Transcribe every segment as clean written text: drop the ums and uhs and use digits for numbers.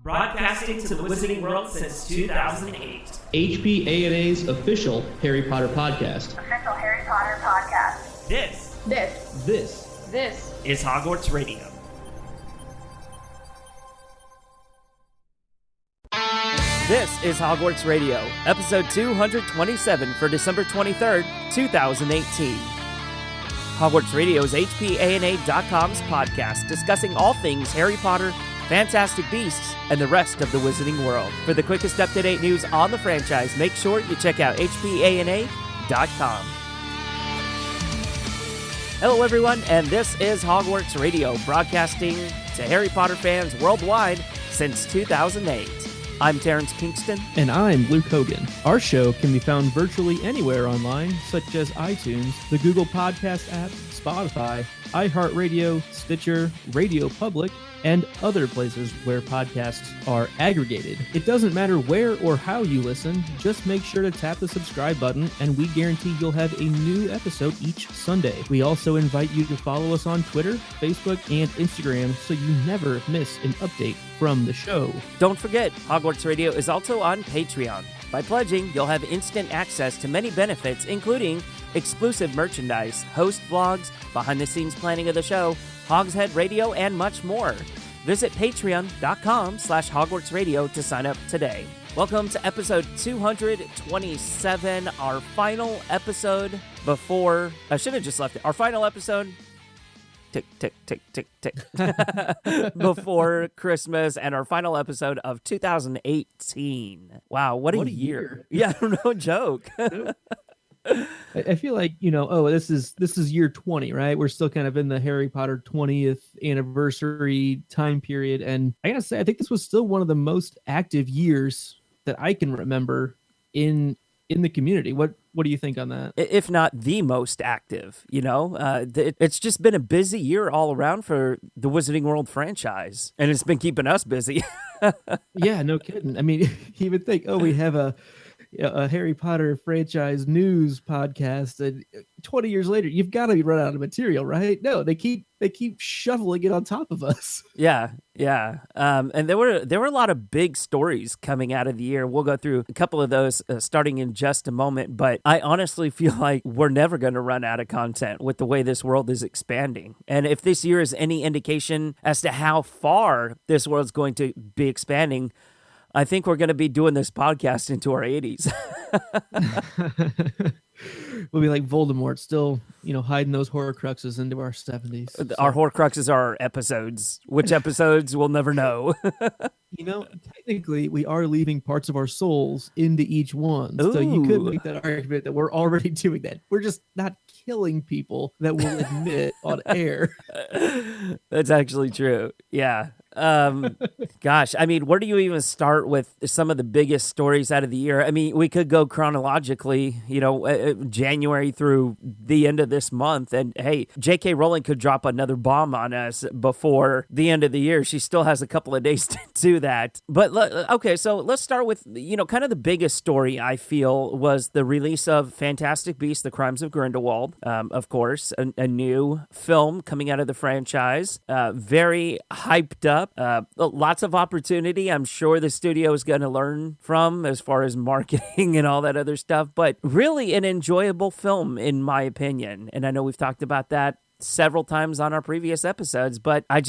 Broadcasting to the Wizarding World since 2008. HPANA's official Harry Potter podcast. Official Harry Potter podcast. This is Hogwarts Radio. This is Hogwarts Radio, episode 227 for December 23rd, 2018. Hogwarts Radio is HPANA.com's podcast discussing all things Harry Potter, Fantastic Beasts, and the rest of the Wizarding World. For the quickest up-to-date news on the franchise, make sure you check out HPANA.com. Hello, everyone, and this is Hogwarts Radio, broadcasting to Harry Potter fans worldwide since 2008. I'm Terrance Pinkston. And I'm Luke Hogan. Our show can be found virtually anywhere online, such as iTunes, the Google Podcast app, Spotify, iHeartRadio, Stitcher, Radio Public, and other places where podcasts are aggregated. It doesn't matter where or how you listen, just make sure to tap the subscribe button and we guarantee you'll have a new episode each Sunday. We also invite you to follow us on Twitter, Facebook, and Instagram so you never miss an update from the show. Don't forget, Hogwarts Radio is also on Patreon. By pledging, you'll have instant access to many benefits, including exclusive merchandise, host vlogs, behind-the-scenes planning of the show, Hogshead Radio, and much more. Visit patreon.com/Hogwarts Radio to sign up today. Welcome to episode 227, our final episode before... I should have just left it. Our final episode... Tick, tick, tick, tick, tick. Before Christmas, and our final episode of 2018. Wow, what a year. Yeah, no joke. I feel like, this is year 20, right? We're still kind of in the Harry Potter 20th anniversary time period. And I gotta say, I think this was still one of the most active years that I can remember in the community. What do you think on that? If not the most active, it's just been a busy year all around for the Wizarding World franchise. And it's been keeping us busy. Yeah, no kidding. I mean, you would think, we have a Harry Potter franchise news podcast, and 20 years later, you've got to be run out of material, right? No, they keep shoveling it on top of us. Yeah. And there were a lot of big stories coming out of the year. We'll go through a couple of those starting in just a moment, but I honestly feel like we're never going to run out of content with the way this world is expanding. And if this year is any indication as to how far this world's going to be expanding, I think we're going to be doing this podcast into our 80s. We'll be like Voldemort, still, hiding those Horcruxes into our 70s. So. Our Horcruxes are our episodes. Which episodes, we'll never know. Technically, we are leaving parts of our souls into each one. Ooh. So you could make that argument that we're already doing that. We're just not killing people that will admit on air. That's actually true. Yeah. Gosh, I mean, where do you even start with some of the biggest stories out of the year? I mean, we could go chronologically, January through the end of this month. And hey, J.K. Rowling could drop another bomb on us before the end of the year. She still has a couple of days to do that. But okay, so let's start with, kind of the biggest story I feel was the release of Fantastic Beasts, The Crimes of Grindelwald. Of course, a new film coming out of the franchise. Very hyped up. Lots of opportunity I'm sure the studio is going to learn from as far as marketing and all that other stuff, but really an enjoyable film in my opinion. And I know we've talked about that several times on our previous episodes, but I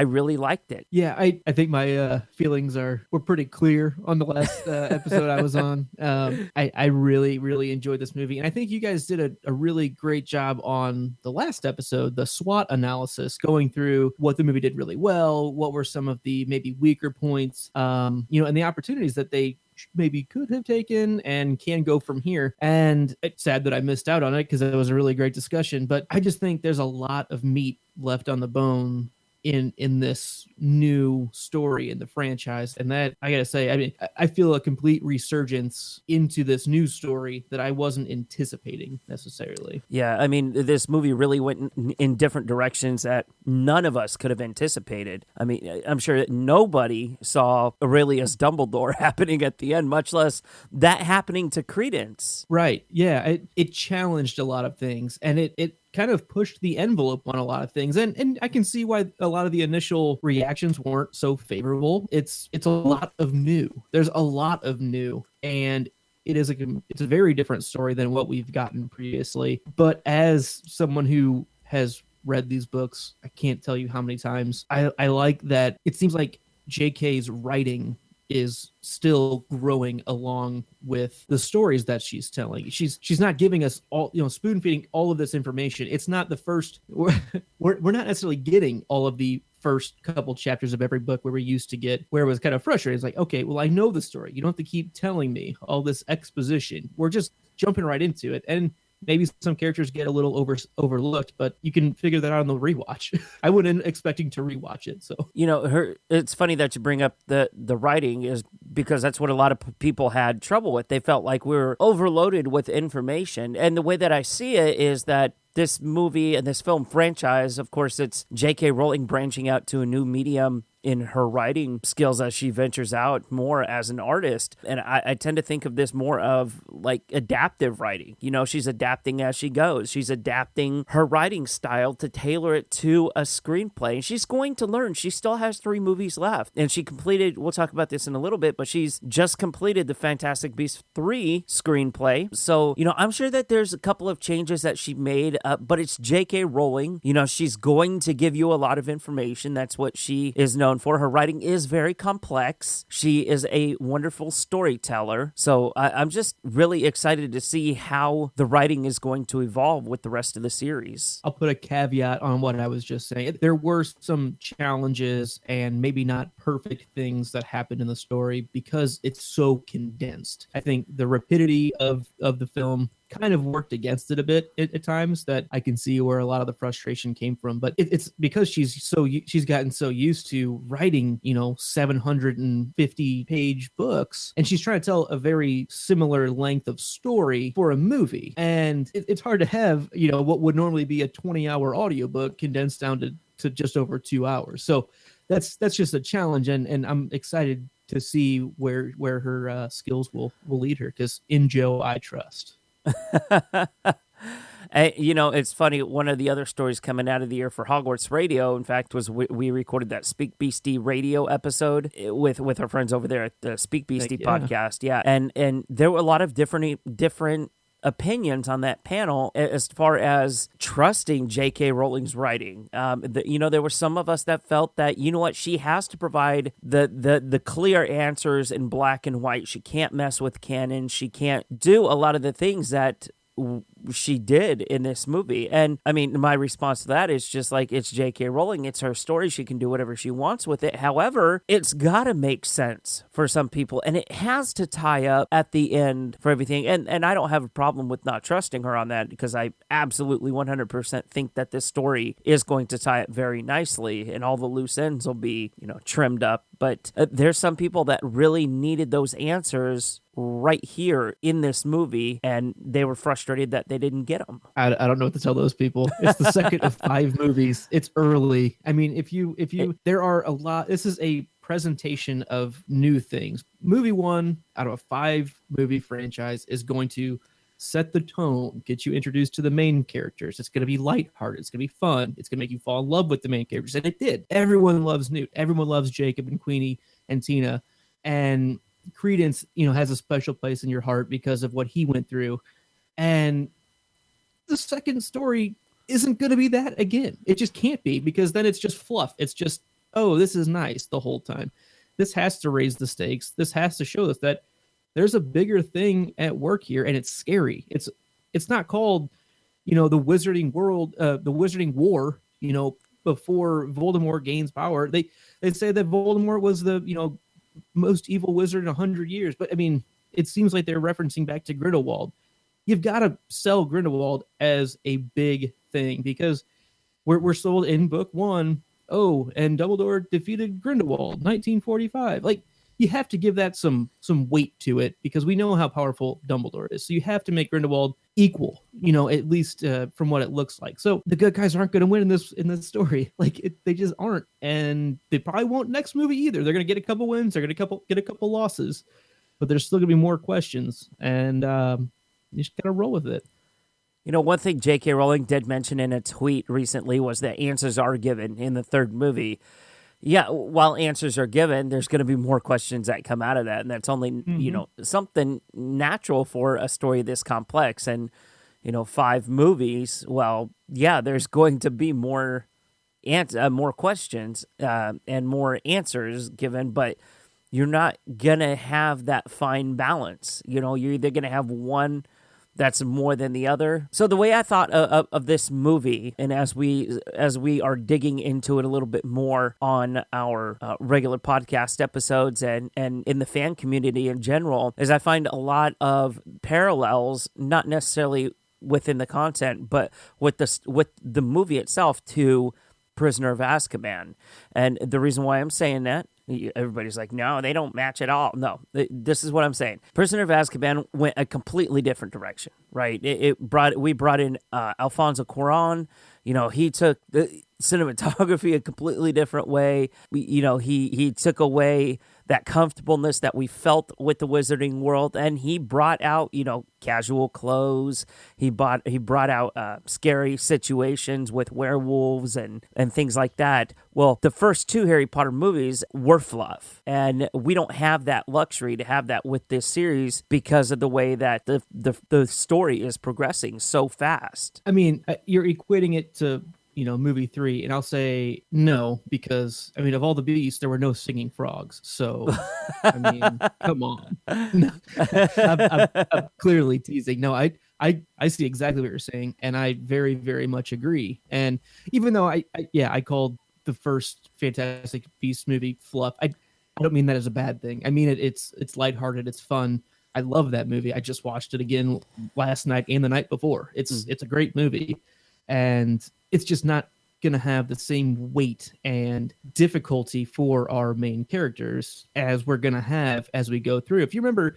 really liked it. Yeah, I think my feelings were pretty clear on the last episode I was on. I really, really enjoyed this movie. And I think you guys did a really great job on the last episode, the SWOT analysis, going through what the movie did really well, what were some of the maybe weaker points, and the opportunities that they maybe could have taken and can go from here. And it's sad that I missed out on it because it was a really great discussion, but I just think there's a lot of meat left on the bone in this new story in the franchise. And that, I gotta say, I mean, I feel a complete resurgence into this new story that I wasn't anticipating necessarily. Yeah, I mean, this movie really went in different directions that none of us could have anticipated. I mean, I'm sure that nobody saw Aurelius Dumbledore happening at the end, much less that happening to Credence. Right, yeah, it challenged a lot of things, and it kind of pushed the envelope on a lot of things. And I can see why a lot of the initial reactions weren't so favorable. It's a lot of new. There's a lot of new, and it's a very different story than what we've gotten previously. But as someone who has read these books, I can't tell you how many times I like that it seems like JK's writing is still growing along with the stories that she's telling. She's not giving us all, spoon feeding all of this information. It's not the first, we're not necessarily getting all of the first couple chapters of every book where we used to get, where it was kind of frustrating. It's like, okay, well, I know the story. You don't have to keep telling me all this exposition. We're just jumping right into it. And maybe some characters get a little overlooked, but you can figure that out on the rewatch. I wasn't expecting to rewatch it. So, it's funny that you bring up the writing, is because that's what a lot of people had trouble with. They felt like we were overloaded with information. And the way that I see it is that this movie and this film franchise, of course, it's J.K. Rowling branching out to a new medium in her writing skills as she ventures out more as an artist. And I tend to think of this more of like adaptive writing. She's adapting as she goes. She's adapting her writing style to tailor it to a screenplay. And she's going to learn. She still has 3 movies left. And she completed, we'll talk about this in a little bit, but she's just completed the Fantastic Beasts 3 screenplay. So, I'm sure that there's a couple of changes that she made, but it's J.K. Rowling. She's going to give you a lot of information. That's what she is known for. Her writing is very complex. She is a wonderful storyteller. So I'm just really excited to see how the writing is going to evolve with the rest of the series. I'll put a caveat on what I was just saying. There were some challenges and maybe not perfect things that happened in the story because it's so condensed. I think the rapidity of the film kind of worked against it a bit at times, that I can see where a lot of the frustration came from. But it's because she's gotten so used to writing, 750 page books, and she's trying to tell a very similar length of story for a movie. And it's hard to have, what would normally be a 20-hour audiobook condensed down to just over 2 hours. So that's just a challenge. And I'm excited to see where her skills will lead her, because in Joe, I trust. It's funny. One of the other stories coming out of the year for Hogwarts Radio, in fact, was we recorded that Speak Beastie Radio episode with our friends over there at the Speak Beastie podcast. Yeah, and there were a lot of different opinions on that panel as far as trusting J.K. Rowling's writing. There were some of us that felt that, she has to provide the clear answers in black and white. She can't mess with canon. She can't do a lot of the things that she did in this movie. And I mean, my response to that is just like, it's J.K. Rowling. It's her story. She can do whatever she wants with it. However, it's got to make sense for some people, and it has to tie up at the end for everything. And I don't have a problem with not trusting her on that, because I absolutely 100% think that this story is going to tie up very nicely, and all the loose ends will be, trimmed up. But there's some people that really needed those answers right here in this movie, and they were frustrated that they didn't get them. I don't know what to tell those people. It's the second of 5 movies. It's early. I mean, there are a lot. This is a presentation of new things. Movie 1 out of a 5 movie franchise is going to set the tone, get you introduced to the main characters. It's going to be lighthearted. It's going to be fun. It's going to make you fall in love with the main characters. And it did. Everyone loves Newt. Everyone loves Jacob and Queenie and Tina. And Credence, has a special place in your heart because of what he went through. And the second story isn't going to be that again. It just can't be, because then it's just fluff. It's just, oh, this is nice the whole time. This has to raise the stakes. This has to show us that there's a bigger thing at work here, and it's scary. It's not called, the Wizarding World, the Wizarding War, before Voldemort gains power. They say that Voldemort was the, most evil wizard in 100 years. But I mean, it seems like they're referencing back to Grindelwald. You've got to sell Grindelwald as a big thing, because we're sold in book 1. Oh, and Dumbledore defeated Grindelwald, 1945. Like, you have to give that some weight to it, because we know how powerful Dumbledore is. So you have to make Grindelwald equal, at least from what it looks like. So the good guys aren't going to win in this story. They just aren't, and they probably won't next movie either. They're going to get a couple wins. They're going to get a couple losses, but there's still going to be more questions, and you just got to roll with it. One thing J.K. Rowling did mention in a tweet recently was that answers are given in the third movie. Yeah, while answers are given, there's going to be more questions that come out of that, and that's only, something natural for a story this complex. And, 5 movies, well, yeah, there's going to be more questions and more answers given, but you're not going to have that fine balance. You're either going to have one that's more than the other. So the way I thought of this movie, and as we are digging into it a little bit more on our regular podcast episodes and in the fan community in general, is I find a lot of parallels, not necessarily within the content, but with the movie itself to Prisoner of Azkaban. And the reason why I'm saying that, everybody's like, no, they don't match at all. No, this is what I'm saying. Prisoner of Azkaban went a completely different direction, right? We brought in Alfonso Cuarón. He took the cinematography a completely different way. He took away that comfortableness that we felt with the Wizarding World, and he brought out, casual clothes. He brought out scary situations with werewolves and things like that. Well, the first 2 Harry Potter movies were fluff, and we don't have that luxury to have that with this series because of the way that the story is progressing so fast. I mean, you're equating it to movie 3, and I'll say no, because of all the beasts, there were no singing frogs. So, come on. I'm clearly teasing. No, I see exactly what you're saying, and I very, very much agree. And even though I called the first Fantastic Beasts movie fluff, I don't mean that as a bad thing. I mean it's lighthearted, it's fun. I love that movie. I just watched it again last night and the night before. It's a great movie. And it's just not going to have the same weight and difficulty for our main characters as we're going to have as we go through. If you remember,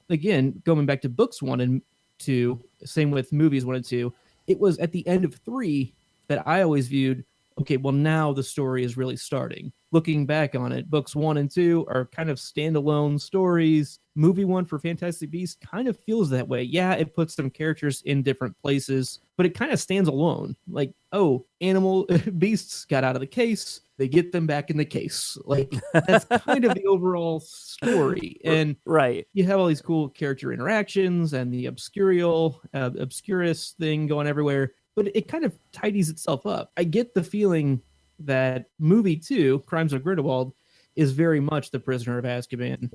again, going back to books 1 and 2, same with movies 1 and 2, it was at the end of 3 that I always viewed, okay, well, now the story is really starting. Looking back on it, books 1 and 2 are kind of standalone stories. Movie 1 for Fantastic Beasts kind of feels that way. Yeah, it puts some characters in different places, but it kind of stands alone. Like, oh, animal beasts got out of the case. They get them back in the case. Like, that's kind of the overall story. And right, you have all these cool character interactions and the obscurus thing going everywhere, but it kind of tidies itself up. I get the feeling that movie 2, Crimes of Grindelwald, is very much the Prisoner of Azkaban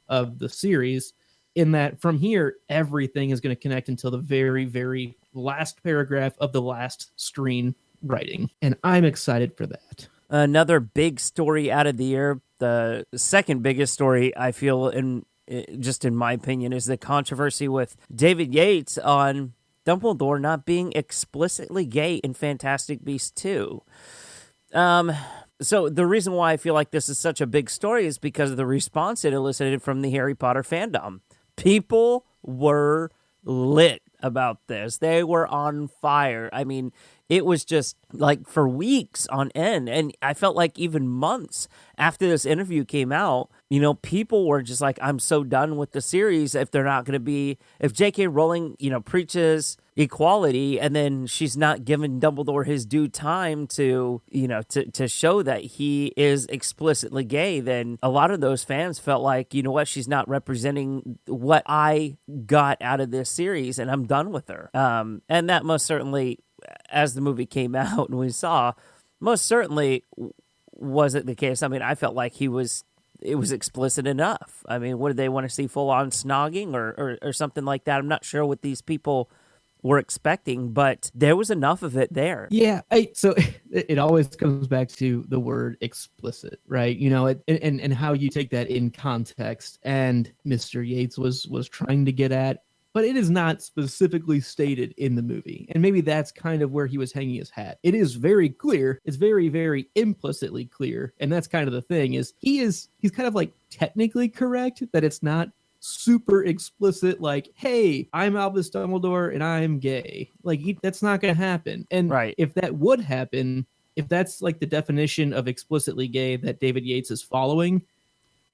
of the series, in that from here, everything is going to connect until the very, very last paragraph of the last screen writing. And I'm excited for that. Another big story out of the year, the second biggest story, I feel, in my opinion, is the controversy with David Yates on Dumbledore not being explicitly gay in Fantastic Beasts 2. So the reason why I feel like this is such a big story is because of the response it elicited from the Harry Potter fandom. People were lit about this. They were on fire. I mean, it was just like for weeks on end. And I felt like even months after this interview came out, people were just like, I'm so done with the series if they're not going to be, if J.K. Rowling, preaches equality and then she's not giving Dumbledore his due time to, to show that he is explicitly gay, then a lot of those fans felt like, she's not representing what I got out of this series and I'm done with her. And that most certainly, as the movie came out and we saw, most certainly wasn't the case. I mean, I felt like it was explicit enough. I mean, what did they want to see, full-on snogging or something like that? I'm not sure what these people were expecting, but there was enough of it there. Yeah, so it always comes back to the word explicit, right? And how you take that in context. And Mr. Yates was trying to get at, but it is not specifically stated in the movie. And maybe that's kind of where he was hanging his hat. It is very clear. It's very, very implicitly clear. And that's kind of the thing, is he's kind of like technically correct that it's not super explicit, like, hey, I'm Albus Dumbledore and I'm gay. Like, that's not going to happen. And right. If that would happen, if that's like the definition of explicitly gay that David Yates is following,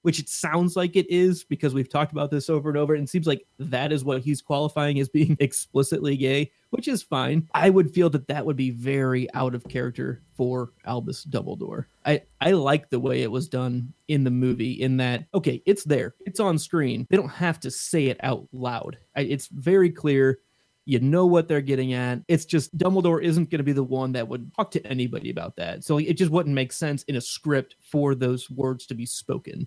which it sounds like it is because we've talked about this over and over. And it seems like that is what he's qualifying as being explicitly gay, which is fine. I would feel that would be very out of character for Albus Dumbledore. I like the way it was done in the movie in that, okay, it's there. It's on screen. They don't have to say it out loud. It's very clear. You know what they're getting at. It's just Dumbledore isn't going to be the one that would talk to anybody about that. So it just wouldn't make sense in a script for those words to be spoken.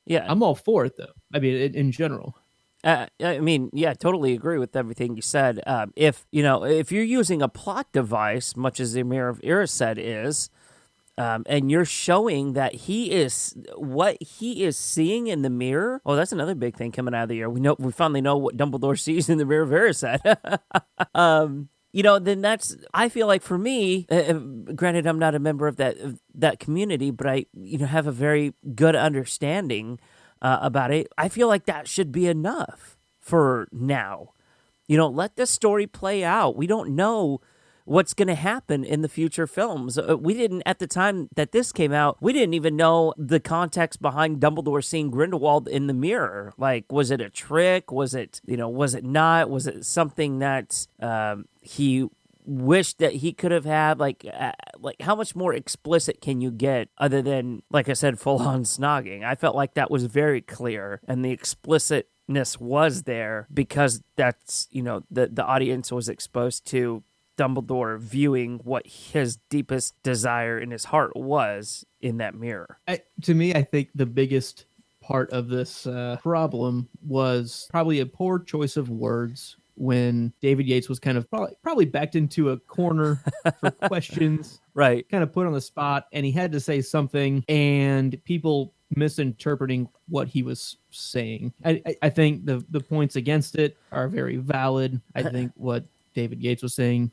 Yeah. I'm all for it, though. I mean, in general. I mean, yeah, totally agree with everything you said. If you're using a plot device, much as the Mirror of Erised is, and you're showing that what he is seeing in the mirror. Oh, that's another big thing coming out of the year. We finally know what Dumbledore sees in the Mirror of Erised. Then that's, I feel like for me, granted, I'm not a member of that community, but I, have a very good understanding about it. I feel like that should be enough for now. Let the story play out. We don't know what's going to happen in the future films. We didn't, at the time that this came out, we didn't even know the context behind Dumbledore seeing Grindelwald in the mirror. Like, was it a trick? Was it not? Was it something that he wished that he could have had? Like how much more explicit can you get other than, like I said, full-on snogging? I felt like that was very clear, and the explicitness was there because that's, the audience was exposed to Dumbledore viewing what his deepest desire in his heart was in that mirror. To me, I think the biggest part of this problem was probably a poor choice of words when David Yates was kind of probably backed into a corner for questions, right? Kind of put on the spot, and he had to say something, and people misinterpreting what he was saying. I think the points against it are very valid. I think what David Yates was saying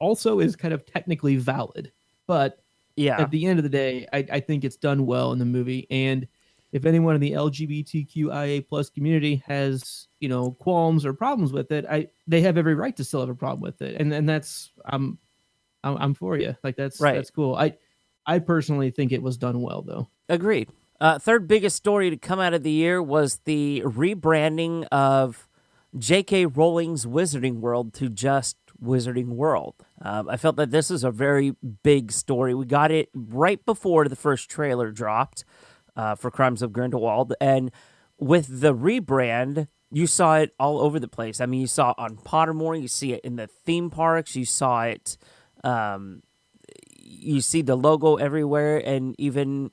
also is kind of technically valid, but yeah, at the end of the day, I think it's done well in the movie. And if anyone in the LGBTQIA plus community has, qualms or problems with it, they have every right to still have a problem with it. And that's, I'm for you. Like that's right. That's cool. I personally think it was done well though. Agreed. Third biggest story to come out of the year was the rebranding of J.K. Rowling's Wizarding World to just Wizarding World. I felt that this is a very big story. We got it right before the first trailer dropped for Crimes of Grindelwald, and with the rebrand, you saw it all over the place. I mean, you saw it on Pottermore, you see it in the theme parks, you saw it, you see the logo everywhere, and even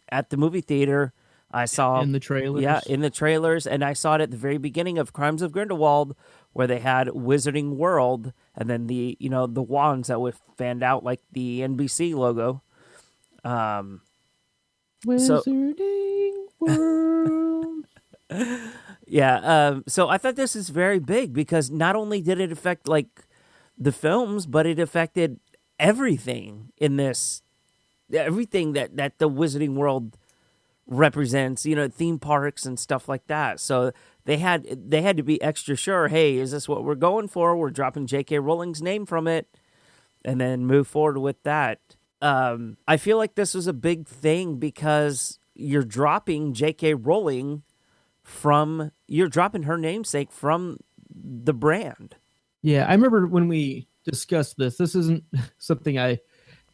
at the movie theater, I saw in the trailers. Yeah, in the trailers, and I saw it at the very beginning of Crimes of Grindelwald, where they had Wizarding World, and then the wands that would fanned out like the NBC logo. Wizarding World. Yeah, so I thought this is very big because not only did it affect like the films, but it affected everything in this, everything that the Wizarding World represents, theme parks and stuff like that. So they had to be extra sure, hey, is this what we're going for? We're dropping J.K. Rowling's name from it and then move forward with that. I feel like this was a big thing because you're dropping J.K. Rowling you're dropping her namesake from the brand. Yeah, I remember when we discussed this isn't something I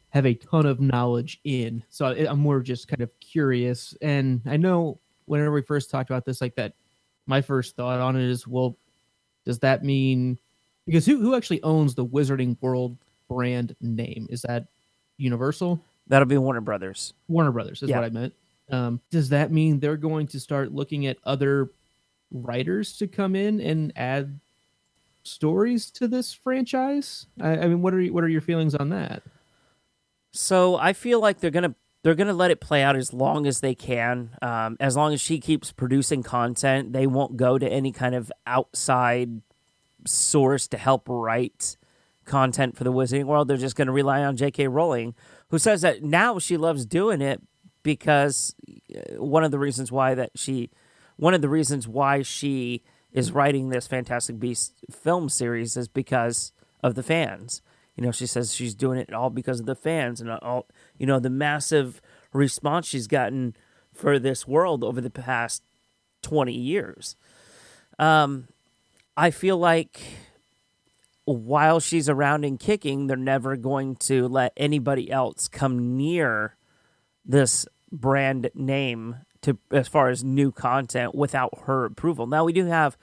have a ton of knowledge in, so I'm more just kind of curious. And I know whenever we first talked about this, like that, my first thought on it is, well, does that mean, because who actually owns the Wizarding World brand name? Is that Universal? That'll be Warner Brothers. Warner Brothers is what I meant. Does that mean they're going to start looking at other writers to come in and add stories to this franchise? I mean, what are your feelings on that? So I feel like they're gonna let it play out as long as they can. As long as she keeps producing content, they won't go to any kind of outside source to help write content for the Wizarding World. They're just going to rely on J.K. Rowling, who says that now she loves doing it because one of the reasons why she is writing this Fantastic Beasts film series is because of the fans. She says she's doing it all because of the fans and all, the massive response she's gotten for this world over the past 20 years. I feel like while she's around and kicking, they're never going to let anybody else come near this brand name to as far as new content without her approval. Now we do have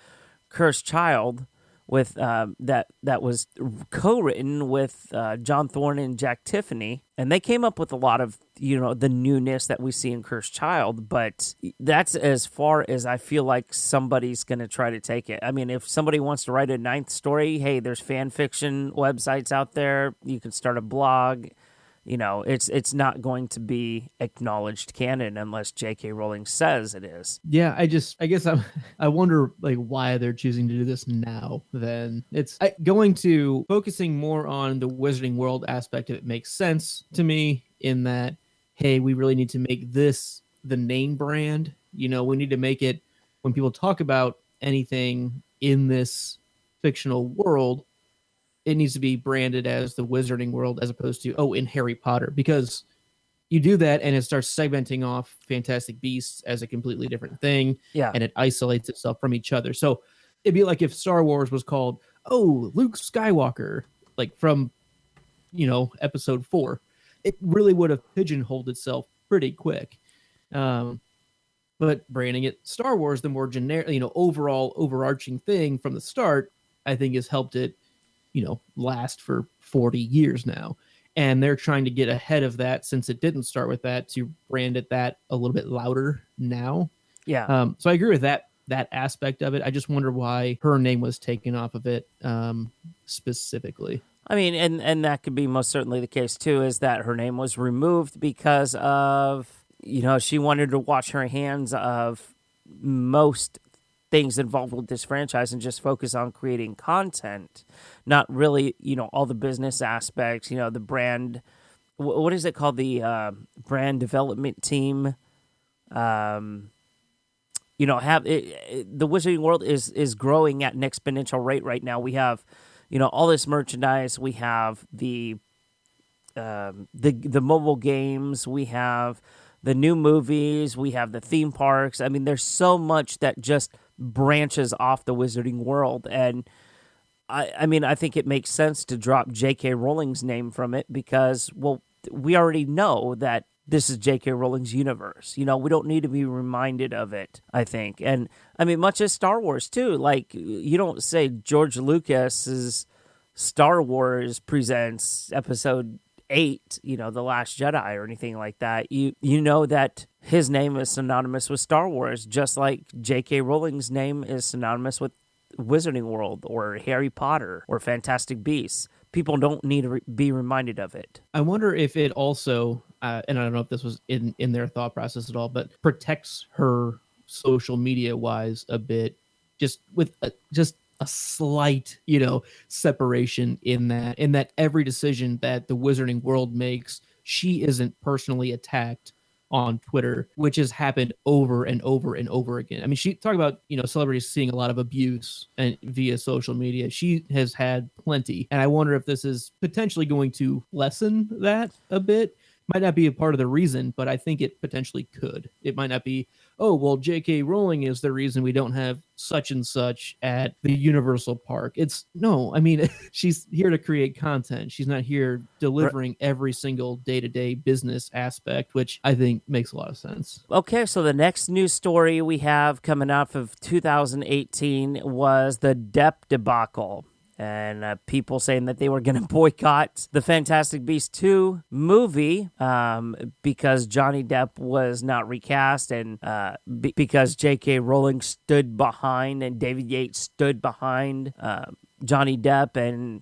Cursed Child with that was co-written with John Thorne and Jack Tiffany, and they came up with a lot of the newness that we see in Cursed Child, but that's as far as I feel like somebody's going to try to take it. I mean, if somebody wants to write a ninth story, hey, there's fan fiction websites out there. You can start a blog. It's not going to be acknowledged canon unless J.K. Rowling says it is. Yeah, I guess I wonder why they're choosing to do this now. Then it's going to focusing more on the Wizarding World aspect of it makes sense to me in that, hey, we really need to make this the name brand. We need to make it when people talk about anything in this fictional world, it needs to be branded as the Wizarding World as opposed to, in Harry Potter, because you do that and it starts segmenting off Fantastic Beasts as a completely different thing. Yeah. And it isolates itself from each other. So it'd be like if Star Wars was called, Luke Skywalker, from, episode 4, it really would have pigeonholed itself pretty quick. But branding it Star Wars, the more generic, overall overarching thing from the start, I think has helped it last for 40 years now. And they're trying to get ahead of that since it didn't start with that to brand it that a little bit louder now. Yeah. So I agree with that aspect of it. I just wonder why her name was taken off of it specifically. I mean, and that could be most certainly the case too, is that her name was removed because of, she wanted to wash her hands of most things involved with this franchise and just focus on creating content, not really, all the business aspects, the brand, what is it called? The brand development team. The Wizarding World is growing at an exponential rate right now. We have, all this merchandise. We have the mobile games. We have the new movies. We have the theme parks. I mean, there's so much that just branches off the Wizarding World, and I think it makes sense to drop J.K. Rowling's name from it because, well, we already know that this is J.K. Rowling's universe. We don't need to be reminded of it, I think. And, I mean, much as Star Wars, too. You don't say George Lucas's Star Wars presents episode 8, The Last Jedi or anything like that. You know that his name is synonymous with Star Wars, just like J.K. Rowling's name is synonymous with Wizarding World or Harry Potter or Fantastic Beasts. People don't need to be reminded of it. I wonder if it also, and I don't know if this was in their thought process at all, but protects her social media wise a bit, just with a slight, separation in that every decision that the Wizarding World makes, she isn't personally attacked on Twitter, which has happened over and over and over again. I mean, she talked about, celebrities seeing a lot of abuse and via social media. She has had plenty. And I wonder if this is potentially going to lessen that a bit. Might not be a part of the reason, but I think it potentially could. It might not be, J.K. Rowling is the reason we don't have such and such at the Universal Park. She's here to create content. She's not here delivering every single day-to-day business aspect, which I think makes a lot of sense. Okay, so the next news story we have coming out of 2018 was the Depp debacle. And people saying that they were going to boycott the Fantastic Beasts 2 movie because Johnny Depp was not recast and because J.K. Rowling stood behind and David Yates stood behind Johnny Depp and,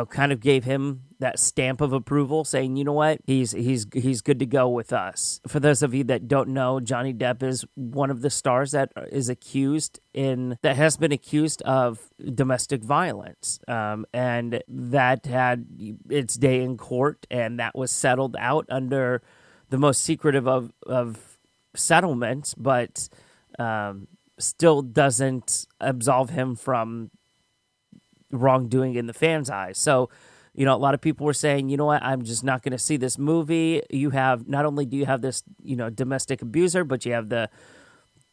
kind of gave him that stamp of approval saying, you know what, he's good to go with us. For those of you that don't know, Johnny Depp is one of the stars that has been accused of domestic violence. And that had its day in court, and that was settled out under the most secretive of settlements, but still doesn't absolve him from wrongdoing in the fans' eyes. So You know, a lot of people were saying, you know what, I'm just not going to see this movie. You have, not only do you have this, you know, domestic abuser, but you have the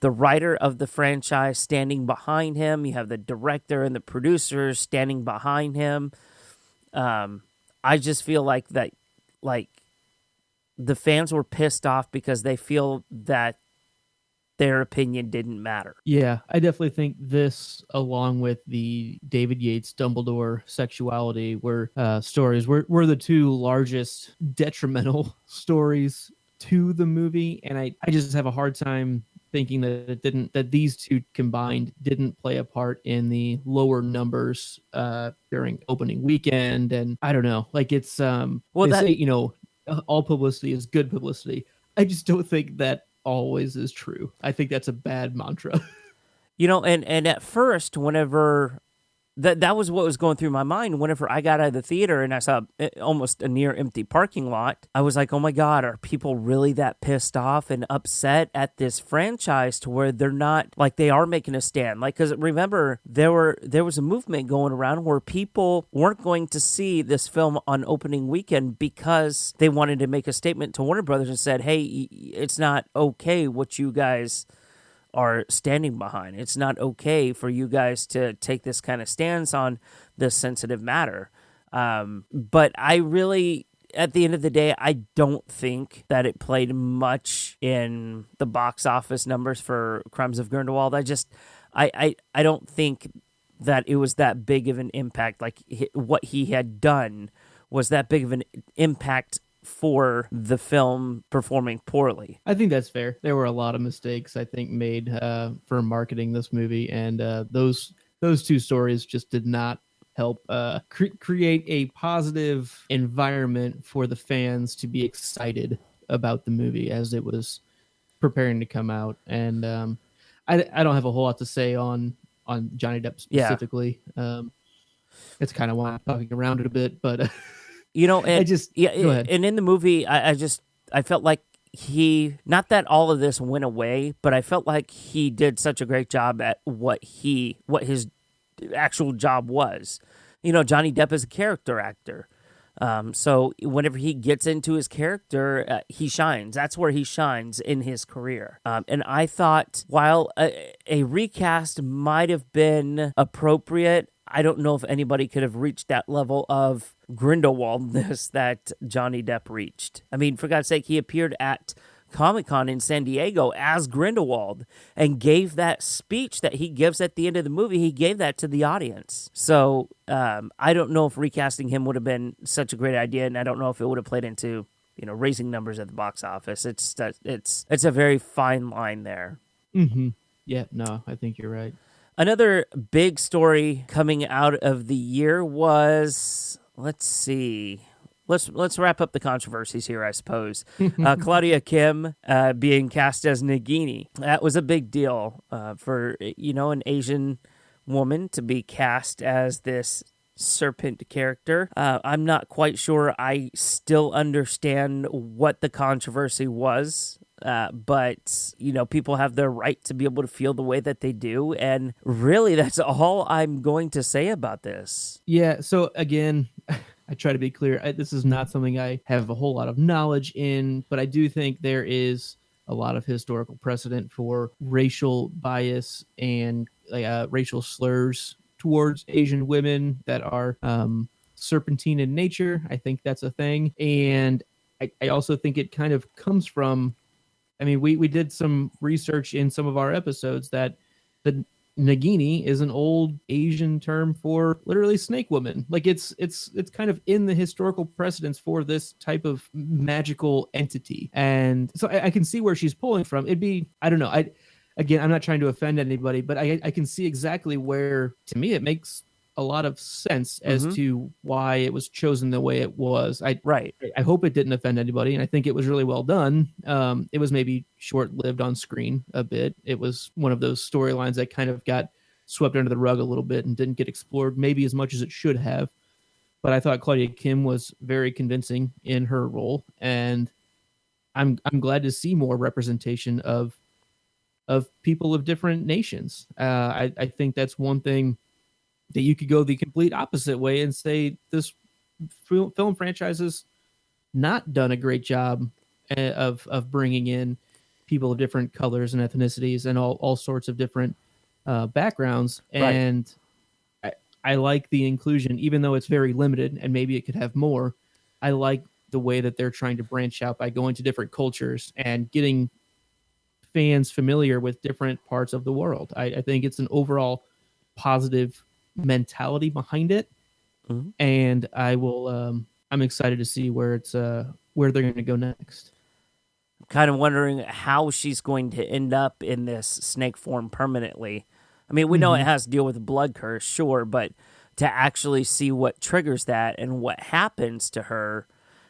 writer of the franchise standing behind him. You have the director and the producers standing behind him. I just feel like that, like, the fans were pissed off because they feel that their opinion didn't matter. Yeah, I definitely think this, along with the David Yates Dumbledore sexuality, stories were the two largest detrimental stories to the movie, and I just have a hard time thinking that these two combined didn't play a part in the lower numbers during opening weekend. And I don't know, like, it's say, you know, all publicity is good publicity. I just don't think that always is true. I think that's a bad mantra. You know, and at first, whenever that was what was going through my mind, whenever I got out of the theater and I saw almost a near empty parking lot, I was like, oh my God, are people really that pissed off and upset at this franchise to where they're not, like, they are making a stand? Like, because remember, there was a movement going around where people weren't going to see this film on opening weekend because they wanted to make a statement to Warner Brothers and said, hey, it's not okay what you guys are standing behind. It's not okay for you guys to take this kind of stance on this sensitive matter. But I really, at the end of the day, I don't think that it played much in the box office numbers for Crimes of Grindelwald. I don't think that it was that big of an impact. Like, what he had done was that big of an impact for the film performing poorly. I think that's fair. There were a lot of mistakes, I think, made for marketing this movie, and those two stories just did not help create a positive environment for the fans to be excited about the movie as it was preparing to come out. And I don't have a whole lot to say on Johnny Depp specifically. Yeah. It's kind of why I'm talking around it a bit, but you know, and go ahead. And in the movie, I felt like not that all of this went away, but I felt like he did such a great job at what his actual job was. You know, Johnny Depp is a character actor. So whenever he gets into his character, he shines. That's where he shines in his career. And I thought, while a recast might have been appropriate, I don't know if anybody could have reached that level of Grindelwaldness that Johnny Depp reached. I mean, for God's sake, he appeared at Comic-Con in San Diego as Grindelwald and gave that speech that he gives at the end of the movie. He gave that to the audience. So I don't know if recasting him would have been such a great idea, and I don't know if it would have played into, you know, raising numbers at the box office. It's a very fine line there. Mm-hmm. Yeah, no, I think you're right. Another big story coming out of the year was, let's see, let's wrap up the controversies here, I suppose. Claudia Kim being cast as Nagini. That was a big deal for, you know, an Asian woman to be cast as this serpent character. I'm not quite sure I still understand what the controversy was. But, you know, people have their right to be able to feel the way that they do. And really, that's all I'm going to say about this. Yeah. So again, I try to be clear. This is not something I have a whole lot of knowledge in, but I do think there is a lot of historical precedent for racial bias and racial slurs towards Asian women that are serpentine in nature. I think that's a thing. And I also think it kind of comes from, I mean, we did some research in some of our episodes that the Nagini is an old Asian term for literally snake woman. Like it's kind of in the historical precedence for this type of magical entity. And so I can see where she's pulling from. It'd be, I don't know. I'm not trying to offend anybody, but I can see exactly where, to me, it makes a lot of sense as to why it was chosen the way it was. I hope it didn't offend anybody, and I think it was really well done. It was maybe short-lived on screen a bit. It was one of those storylines that kind of got swept under the rug a little bit and didn't get explored maybe as much as it should have. But I thought Claudia Kim was very convincing in her role, and I'm glad to see more representation of people of different nations. I think that's one thing that you could go the complete opposite way and say this film franchises not done a great job of bringing in people of different colors and ethnicities and all sorts of different backgrounds. Right. And I like the inclusion, even though it's very limited and maybe it could have more. I like the way that they're trying to branch out by going to different cultures and getting fans familiar with different parts of the world. I think it's an overall positive mentality behind it. Mm-hmm. And I'm excited to see where they're going to go next. I'm kind of wondering how she's going to end up in this snake form permanently. I mean, we know it has to deal with a blood curse, sure, but to actually see what triggers that and what happens to her,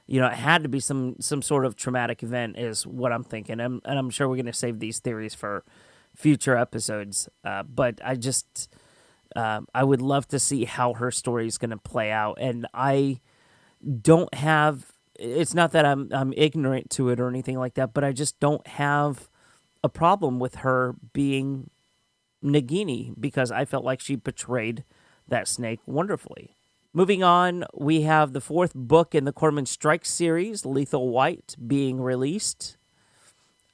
it had to be some sort of traumatic event is what I'm thinking. And I'm sure we're going to save these theories for future episodes. But I would love to see how her story is going to play out. And I don't have, it's not that I'm ignorant to it or anything like that, but I just don't have a problem with her being Nagini because I felt like she portrayed that snake wonderfully. Moving on, we have the fourth book in the Corman Strike series, Lethal White, being released.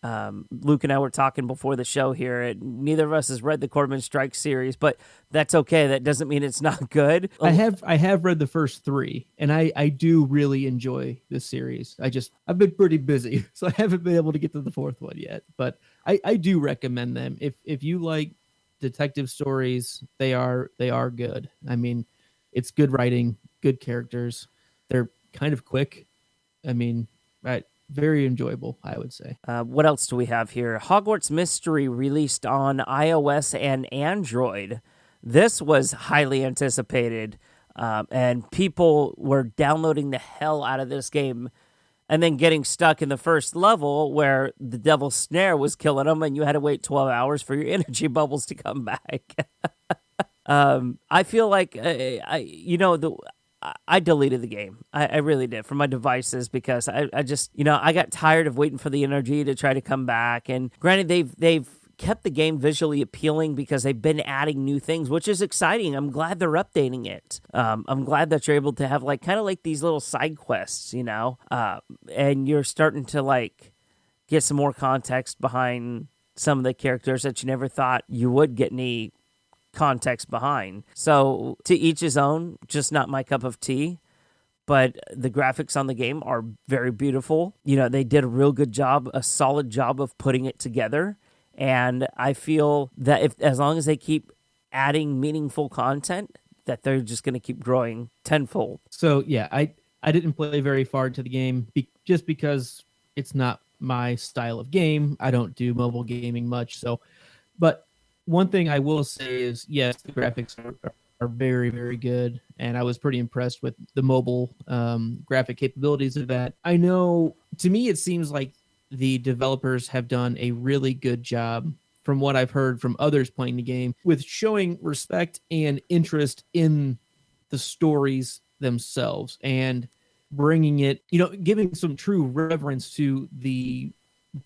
Luke and I were talking before the show here, and neither of us has read the Corman Strike series, but that's okay. That doesn't mean it's not good. I have read the first three, and I do really enjoy this series. I've been pretty busy, so I haven't been able to get to the fourth one yet, but I do recommend them. If you like detective stories, they are good. I mean, it's good writing, good characters. They're kind of quick. I mean, very enjoyable, I would say. What else do we have here? Hogwarts Mystery released on iOS and Android. This was highly anticipated, and people were downloading the hell out of this game and then getting stuck in the first level where the devil's snare was killing them and you had to wait 12 hours for your energy bubbles to come back. I feel like, I deleted the game. I really did from my devices because I just, I got tired of waiting for the energy to try to come back. And granted, they've kept the game visually appealing because they've been adding new things, which is exciting. I'm glad they're updating it. I'm glad that you're able to have kind of these little side quests, and you're starting to get some more context behind some of the characters that you never thought you would get any context behind. So to each his own, just not my cup of tea. But the graphics on the game are very beautiful. They did a real good job, a solid job of putting it together. And I feel that as long as they keep adding meaningful content, that they're just going to keep growing tenfold. So yeah, I didn't play very far into the game just because it's not my style of game. I don't do mobile gaming much. But one thing I will say is, yes, the graphics are very, very good. And I was pretty impressed with the mobile graphic capabilities of that. I know, to me, it seems like the developers have done a really good job, from what I've heard from others playing the game, with showing respect and interest in the stories themselves and bringing it, giving some true reverence to the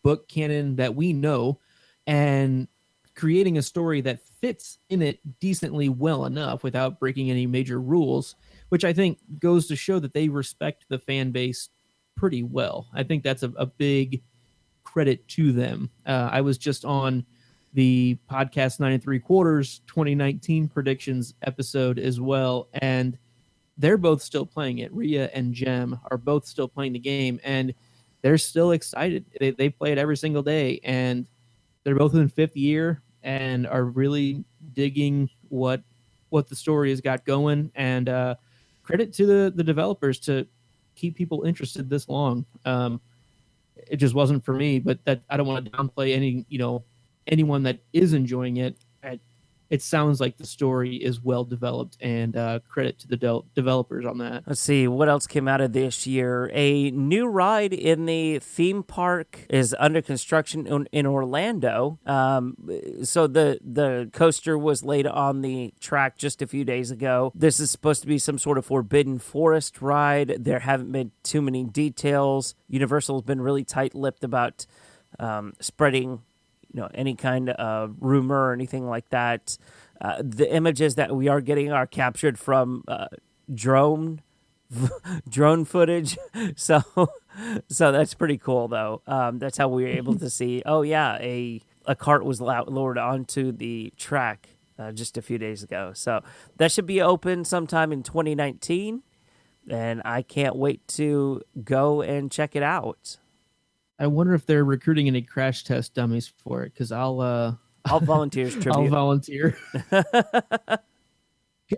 book canon that we know and creating a story that fits in it decently well enough without breaking any major rules, which I think goes to show that they respect the fan base pretty well. I think that's a big credit to them. I was just on the podcast 9 3/4 2019 predictions episode as well, and they're both still playing it. Rhea and Jem are both still playing the game, and they're still excited. They play it every single day, and they're both in fifth year and are really digging what the story has got going. And credit to the developers to keep people interested this long. It just wasn't for me, but that I don't want to downplay anyone that is enjoying it. It sounds like the story is well developed, and credit to the developers on that. Let's see, what else came out of this year? A new ride in the theme park is under construction in Orlando. So the coaster was laid on the track just a few days ago. This is supposed to be some sort of Forbidden Forest ride. There haven't been too many details. Universal has been really tight-lipped about spreading any kind of rumor or anything like that. The images that we are getting are captured from drone drone footage. So that's pretty cool, though. That's how we were able to see, oh, yeah, a cart was lowered onto the track just a few days ago. So that should be open sometime in 2019, and I can't wait to go and check it out. I wonder if they're recruiting any crash test dummies for it, because I'll volunteer as tribute. I'll volunteer.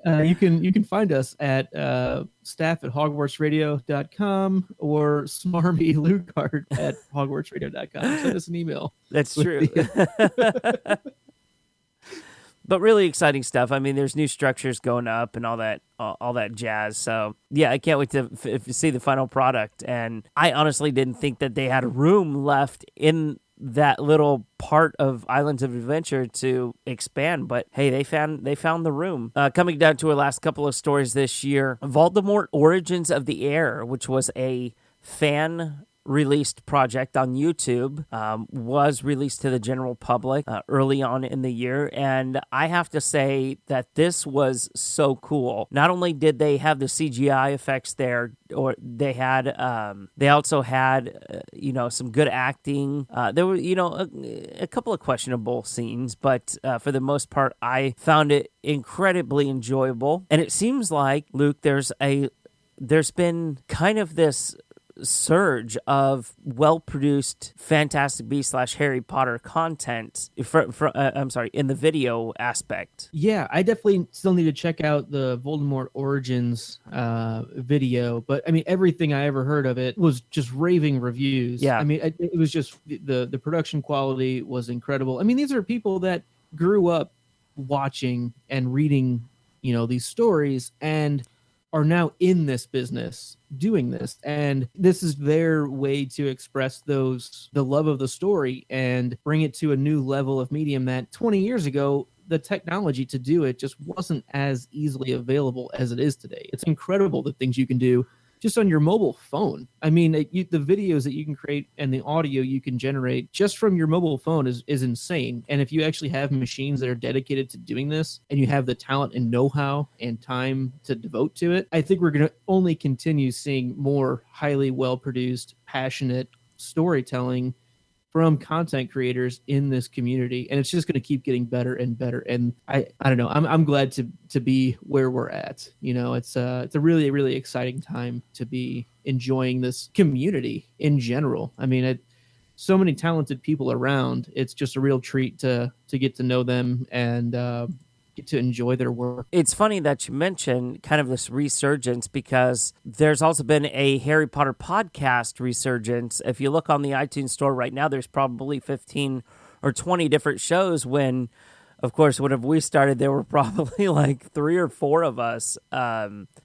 You can find us at staff at hogwartsradio.com or smarmy lucart at hogwartsradio.com. Send us an email. That's true. But really exciting stuff. I mean, there's new structures going up and all that jazz. So, yeah, I can't wait to see the final product. And I honestly didn't think that they had room left in that little part of Islands of Adventure to expand, but hey, they found the room. Coming down to our last couple of stories this year, Voldemort Origins of the Heir, which was a fan released project on YouTube, was released to the general public early on in the year, and I have to say that this was so cool. Not only did they have the CGI effects there, or they also had some good acting. There were a couple of questionable scenes, but for the most part, I found it incredibly enjoyable. And it seems like, Luke, there's been kind of this surge of well-produced Fantastic Beasts / Harry Potter content in the video aspect. Yeah, I definitely still need to check out the Voldemort Origins video, but I mean, everything I ever heard of it was just raving reviews. Yeah. I mean, it was just the production quality was incredible. I mean, these are people that grew up watching and reading, these stories and are now in this business doing this, and this is their way to express the love of the story and bring it to a new level of medium that 20 years ago the technology to do it just wasn't as easily available as it is today. It's incredible the things you can do just on your mobile phone. I mean, the videos that you can create and the audio you can generate just from your mobile phone is insane. And if you actually have machines that are dedicated to doing this, and you have the talent and know-how and time to devote to it, I think we're going to only continue seeing more highly well-produced, passionate storytelling from content creators in this community, and it's just going to keep getting better and better. And I don't know, I'm glad to be where we're at. It's a really, really exciting time to be enjoying this community in general. I mean, so many talented people around. It's just a real treat to get to know them and get to enjoy their work. It's funny that you mentioned kind of this resurgence, because there's also been a Harry Potter podcast resurgence. If you look on the iTunes store right now, there's probably 15 or 20 different shows, when, of course, whenever we started, there were probably like 3 or 4 of us,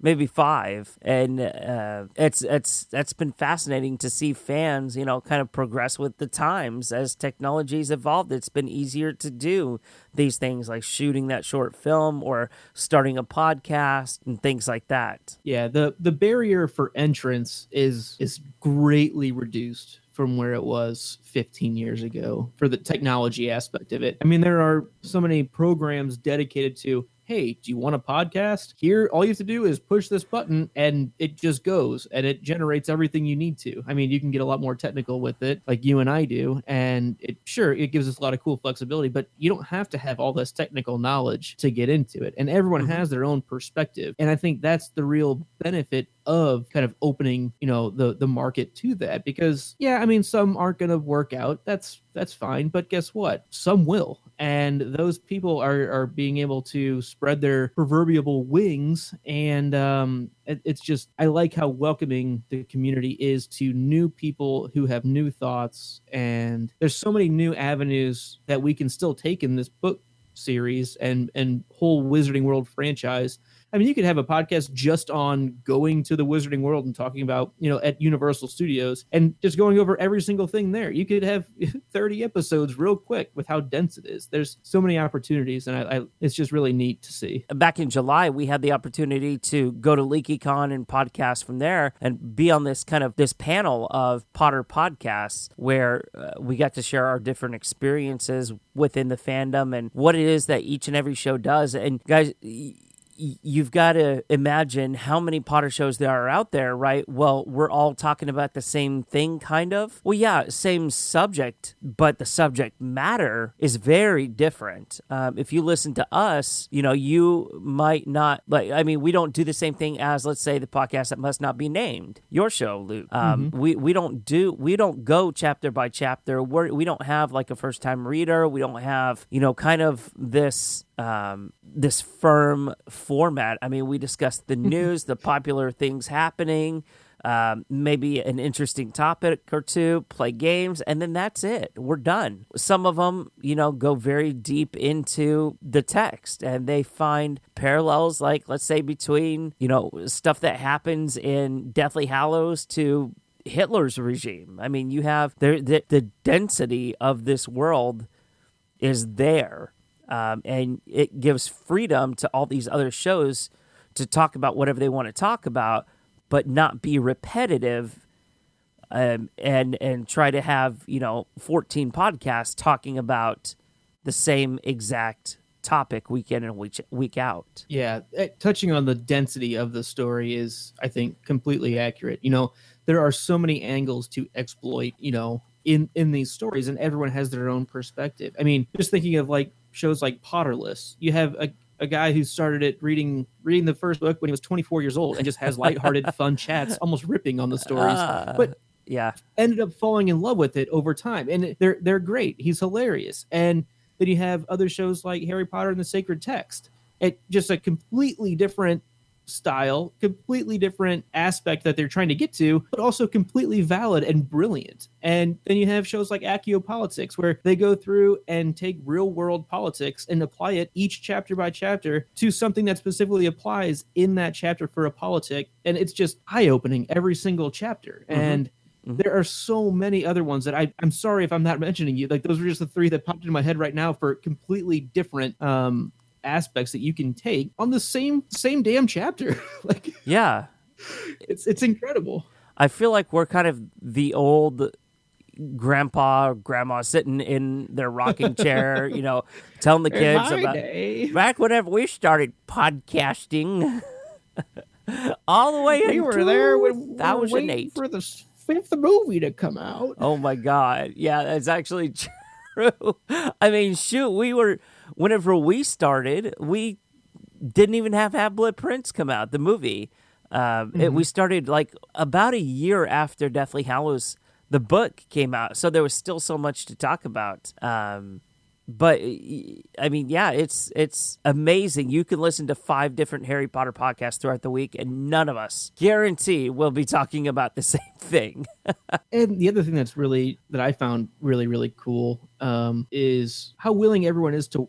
maybe 5. And that's been fascinating to see fans, kind of progress with the times as technology's evolved. It's been easier to do these things like shooting that short film or starting a podcast and things like that. Yeah, the barrier for entrance is greatly reduced from where it was 15 years ago for the technology aspect of it. I mean, there are so many programs dedicated to, hey, do you want a podcast? Here, all you have to do is push this button and it just goes and it generates everything you need to. I mean, you can get a lot more technical with it like you and I do. And it gives us a lot of cool flexibility, but you don't have to have all this technical knowledge to get into it. And everyone has their own perspective. And I think that's the real benefit of kind of opening, the market to that, because I mean, some aren't going to work out. That's fine. But guess what? Some will. And those people are being able to spread their proverbial wings. And it's just, I like how welcoming the community is to new people who have new thoughts. And there's so many new avenues that we can still take in this book series and whole Wizarding World franchise. I mean, you could have a podcast just on going to the Wizarding World and talking about, at Universal Studios and just going over every single thing there. You could have 30 episodes real quick with how dense it is. There's so many opportunities, and it's just really neat to see. Back in July, we had the opportunity to go to LeakyCon and podcast from there and be on this panel of Potter podcasts where we got to share our different experiences within the fandom and what it is that each and every show does. And guys, you've got to imagine how many Potter shows there are out there, right? Well, we're all talking about the same thing, kind of. Well, yeah, same subject, but the subject matter is very different. If you listen to us, you might not, we don't do the same thing as, let's say, the podcast that must not be named, your show, Luke. We don't go chapter by chapter. We don't have like a first-time reader. We don't have, kind of this firm format. I mean, we discuss the news, the popular things happening, maybe an interesting topic or two, play games, and then that's it. We're done. Some of them, go very deep into the text, and they find parallels, like, let's say, between, stuff that happens in Deathly Hallows to Hitler's regime. I mean, you have the density of this world is there. And it gives freedom to all these other shows to talk about whatever they want to talk about, but not be repetitive, and try to have 14 podcasts talking about the same exact topic week in and week out. Yeah, touching on the density of the story is, I think, completely accurate. There are so many angles to exploit, in these stories, and everyone has their own perspective. I mean, just thinking of like shows like Potterless, you have a guy who started it reading the first book when he was 24 years old and just has lighthearted, fun chats, almost ripping on the stories, but yeah, ended up falling in love with it over time, and they're great. He's hilarious. And then you have other shows like Harry Potter and the Sacred Text. It just a completely different style, completely different aspect that they're trying to get to, but also completely valid and brilliant. And then you have shows like Accio-Politics, where they go through and take real world politics and apply it each chapter by chapter to something that specifically applies in that chapter for a politic. And it's just eye-opening every single chapter. And there are so many other ones that I'm sorry if I'm not mentioning you. Like, those were just the three that popped into my head right now for completely different aspects that you can take on the same damn chapter. Like, yeah, it's incredible. I feel like we're kind of the old grandpa or grandma sitting in their rocking chair, telling the kids about back whenever we started podcasting. All the way we were there when that was an 8 for the 5th movie to come out. Oh my god, yeah, that's actually true. I mean, shoot, whenever we started, we didn't even have Half-Blood Prince come out, the movie. We started like about a year after Deathly Hallows, the book came out, so there was still so much to talk about. But I mean, yeah, it's amazing. You can listen to 5 different Harry Potter podcasts throughout the week, and none of us guarantee will be talking about the same thing. And the other thing that I found really, really cool is how willing everyone is to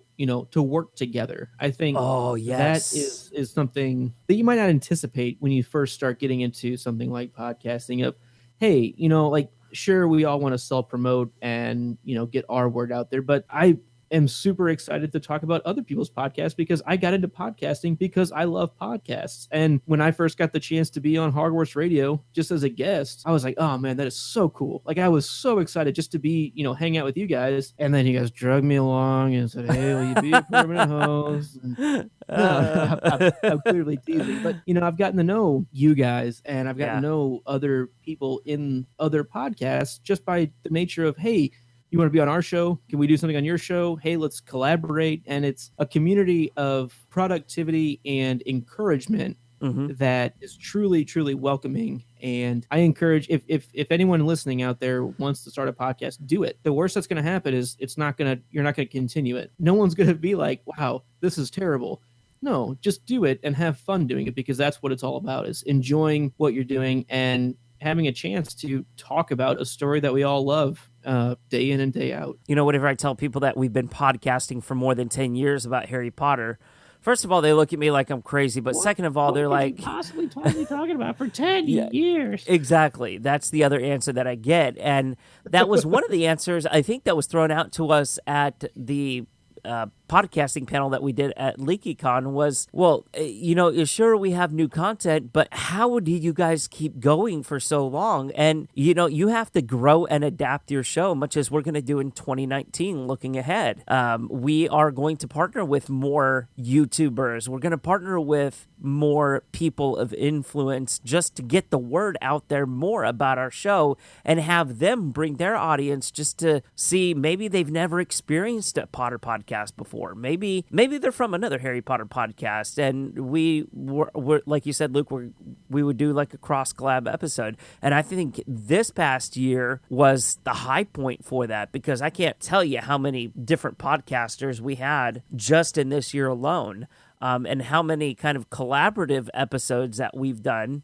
work together. I think yes. that is something that you might not anticipate when you first start getting into something like podcasting. Of, hey, like, sure, we all want to self-promote and get our word out there, but I am super excited to talk about other people's podcasts, because I got into podcasting because I love podcasts. And when I first got the chance to be on Hogwarts Radio just as a guest, I was like, oh man, that is so cool. Like, I was so excited just to be, hang out with you guys. And then you guys drug me along and said, hey, will you be a permanent host? And, I'm clearly teasing, but I've gotten to know you guys, and I've gotten to know other people in other podcasts just by the nature of, hey, you want to be on our show? Can we do something on your show? Hey, let's collaborate. And it's a community of productivity and encouragement that is truly, truly welcoming. And I encourage, if anyone listening out there wants to start a podcast, do it. The worst that's going to happen is you're not going to continue it. No one's going to be like, wow, this is terrible. No, just do it and have fun doing it, because that's what it's all about, is enjoying what you're doing and having a chance to talk about a story that we all love day in and day out. Whenever I tell people that we've been podcasting for more than 10 years about Harry Potter, first of all, they look at me like I'm crazy, but second of all, they're like, possibly talking about for 10 years. Exactly. That's the other answer that I get. And that was one of the answers I think that was thrown out to us at the podcasting panel that we did at LeakyCon was, well, sure, we have new content, but how do you guys keep going for so long? And, you have to grow and adapt your show, much as we're going to do in 2019 looking ahead. We are going to partner with more YouTubers. We're going to partner with more people of influence just to get the word out there more about our show and have them bring their audience just to see maybe they've never experienced a Potter podcast before. Maybe they're from another Harry Potter podcast, and we're like you said, Luke, we would do like a cross collab episode. And I think this past year was the high point for that, because I can't tell you how many different podcasters we had just in this year alone. And how many kind of collaborative episodes that we've done.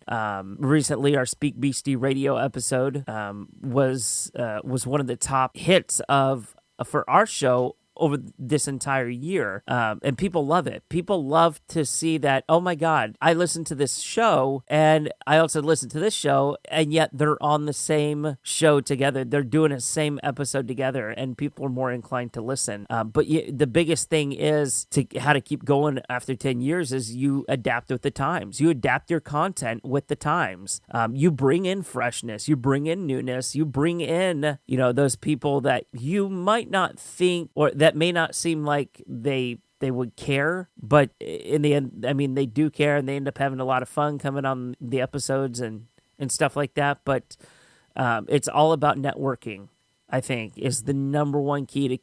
Recently, our Speak Beastie Radio episode was one of the top hits for our show over this entire year. And people love it. People love to see that, oh my God, I listened to this show and I also listened to this show, and yet they're on the same show together. They're doing a same episode together, and people are more inclined to listen. But the biggest thing is how to keep going after 10 years is you adapt with the times. You adapt your content with the times. You bring in freshness. You bring in newness. You bring in, those people that you might not think, or that may not seem like they would care, but in the end, I mean, they do care, and they end up having a lot of fun coming on the episodes and stuff like that. But it's all about networking, I think, is the number one key to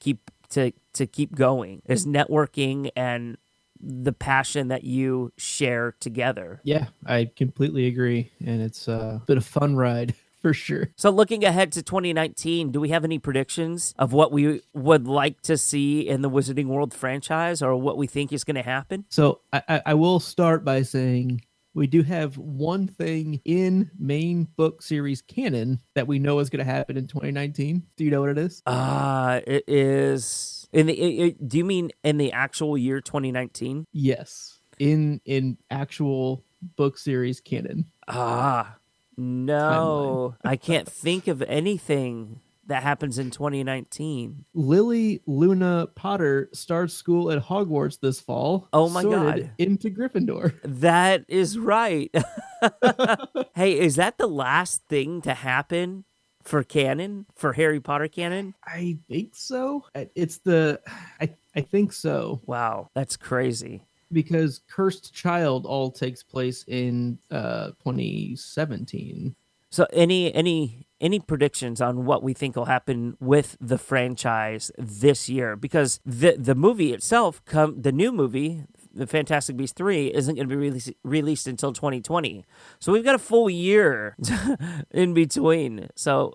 keep going, is networking and the passion that you share together. Yeah, I completely agree, and it's been a fun ride. For sure. So looking ahead to 2019, do we have any predictions of what we would like to see in the Wizarding World franchise, or what we think is going to happen? So I will start by saying we do have one thing in main book series canon that we know is going to happen in 2019. Do you know what it is? It is do you mean in the actual year 2019? Yes, in actual book series canon. No, I can't think of anything that happens in 2019. Lily Luna Potter starts school at Hogwarts this fall. Oh my God. Into Gryffindor. That is right. Hey, is that the last thing to happen for canon, for Harry Potter canon? I think so. I think so. Wow, that's crazy. Because Cursed Child all takes place in 2017. So any predictions on what we think will happen with the franchise this year? Because the movie itself, the new movie, The Fantastic Beasts 3, isn't going to be released until 2020. So we've got a full year in between. So,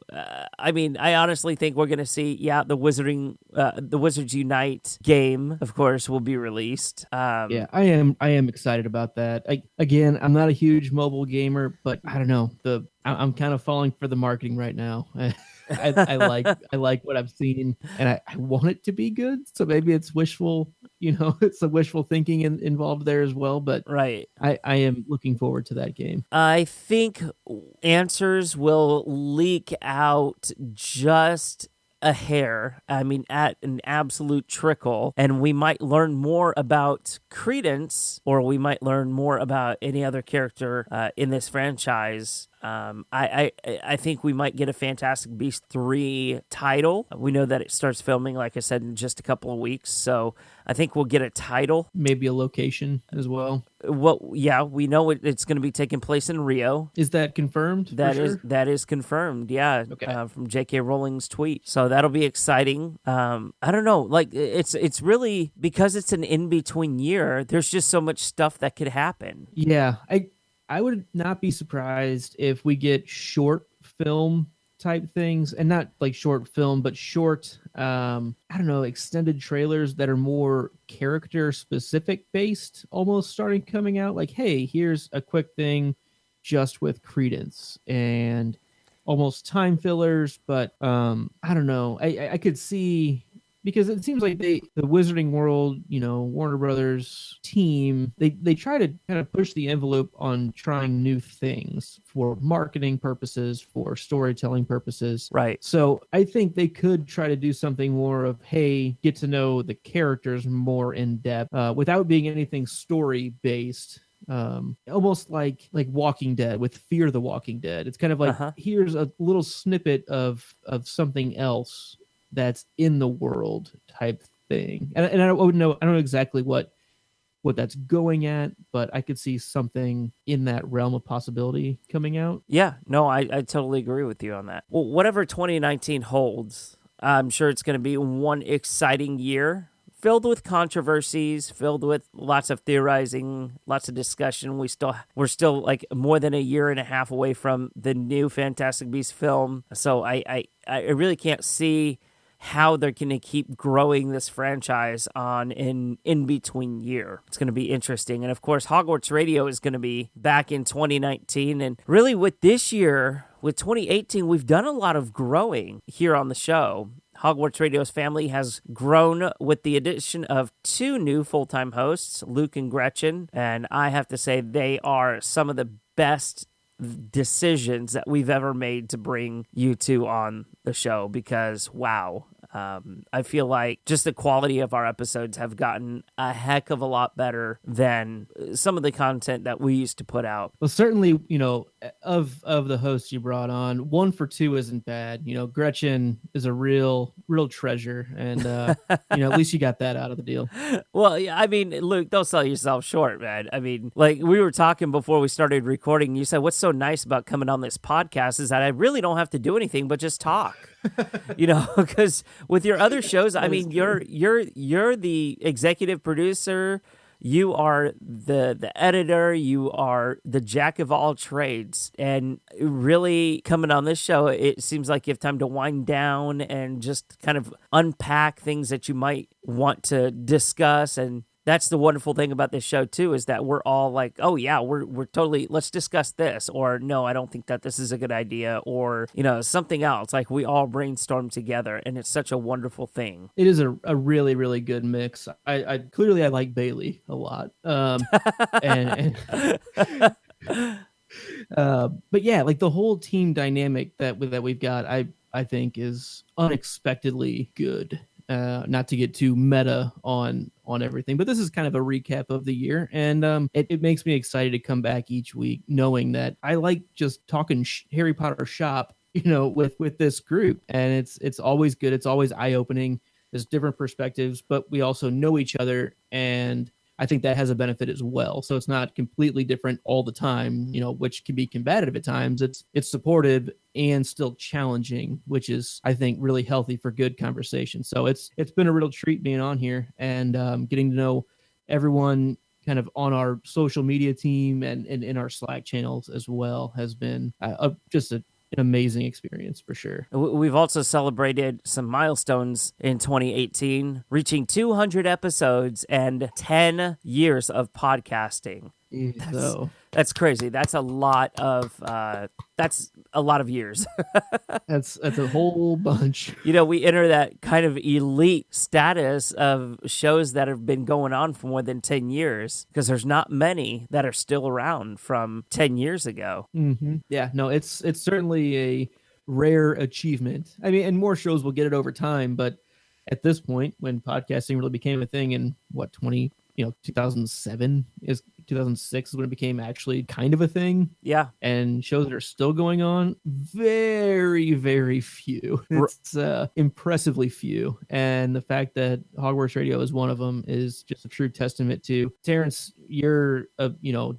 I honestly think we're going to see, the Wizards Unite game, of course, will be released. I am excited about that. I'm not a huge mobile gamer, but I don't know. I'm kind of falling for the marketing right now. I like what I've seen, and I want it to be good. So maybe it's wishful, it's a wishful thinking involved there as well. But right, I am looking forward to that game. I think answers will leak out just a hair. At an absolute trickle, and we might learn more about Credence, or we might learn more about any other character in this franchise. I think we might get a Fantastic Beasts 3 title. We know that it starts filming, like I said, in just a couple of weeks. So I think we'll get a title. Maybe a location as well. We know it's going to be taking place in Rio. Is that confirmed? That is confirmed. Yeah. Okay. From J.K. Rowling's tweet. So that'll be exciting. I don't know. Like it's really, because it's an in-between year, there's just so much stuff that could happen. Yeah. I would not be surprised if we get short film type things, and not like short film, but short, extended trailers that are more character specific based, almost starting coming out. Like, hey, here's a quick thing just with Credence, and almost time fillers. But I don't know. I could see because it seems like the Wizarding World, Warner Brothers team, they try to kind of push the envelope on trying new things for marketing purposes, for storytelling purposes. Right. So I think they could try to do something more of, hey, get to know the characters more in depth, without being anything story based. Almost like Walking Dead with Fear the Walking Dead. It's kind of like, here's a little snippet of something else that's in the world type thing. And I don't know exactly what that's going at, but I could see something in that realm of possibility coming out. Yeah, no, I totally agree with you on that. Well, whatever 2019 holds, I'm sure it's going to be one exciting year, filled with controversies, filled with lots of theorizing, lots of discussion. We're still like more than a year and a half away from the new Fantastic Beasts film, so I really can't see how they're going to keep growing this franchise on in between year. It's going to be interesting. And of course, Hogwarts Radio is going to be back in 2019. And really with this year, with 2018, we've done a lot of growing here on the show. Hogwarts Radio's family has grown with the addition of 2 new full-time hosts, Luke and Gretchen. And I have to say they are some of the best decisions that we've ever made to bring you two on the show, because wow, I feel like just the quality of our episodes have gotten a heck of a lot better than some of the content that we used to put out. Well, certainly, of the hosts you brought on, 1 for 2 isn't bad. Gretchen is a real treasure, and at least you got that out of the deal. Well, yeah, I mean, Luke, don't sell yourself short, man. I mean, like we were talking before we started recording, you said what's so nice about coming on this podcast is that I really don't have to do anything but just talk. Because with your other shows, I mean, you're the executive producer, you are the editor, you are the jack of all trades, and really coming on this show, it seems like you have time to wind down and just kind of unpack things that you might want to discuss. And that's the wonderful thing about this show too, is that we're all like, oh yeah, we're totally, let's discuss this, or no, I don't think that this is a good idea, or something else. Like we all brainstorm together, and it's such a wonderful thing. It is a really, really good mix. I clearly like Bailey a lot, and but yeah, like the whole team dynamic that we've got, I think is unexpectedly good. Not to get too meta on everything, but this is kind of a recap of the year, and it makes me excited to come back each week knowing that I like just talking Harry Potter shop, with this group, and it's always good. It's always eye-opening. There's different perspectives, but we also know each other, and I think that has a benefit as well. So it's not completely different all the time, which can be combative at times. It's supportive and still challenging, which is, I think, really healthy for good conversation. So it's been a real treat being on here, and getting to know everyone kind of on our social media team and in our Slack channels as well has been just an amazing experience for sure. We've also celebrated some milestones in 2018, reaching 200 episodes and 10 years of podcasting. That's crazy. That's a lot of years. That's a whole bunch. We enter that kind of elite status of shows that have been going on for more than 10 years, because there's not many that are still around from 10 years ago. Mm-hmm. Yeah, no, it's certainly a rare achievement. I mean, and more shows will get it over time, but at this point, when podcasting really became a thing in 2007 is 2006 is when it became actually kind of a thing. Yeah. And shows that are still going on, very, very few. It's impressively few. And the fact that Hogwarts Radio is one of them is just a true testament to Terrance, your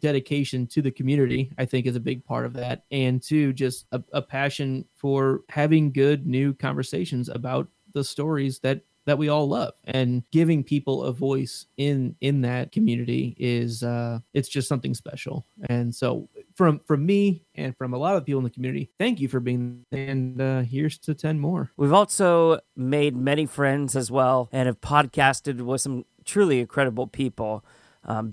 dedication to the community, I think, is a big part of that. And to just a passion for having good new conversations about the stories that we all love, and giving people a voice in that community is it's just something special. And so from me and from a lot of people in the community, thank you for being there, and here's to 10 more. We've also made many friends as well, and have podcasted with some truly incredible people.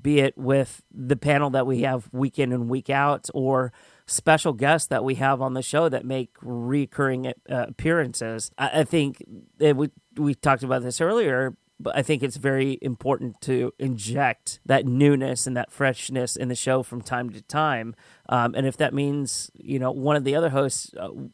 be it with the panel that we have week in and week out, or special guests that we have on the show that make recurring appearances. I think we talked about this earlier, but I think it's very important to inject that newness and that freshness in the show from time to time. And if that means, one of the other hosts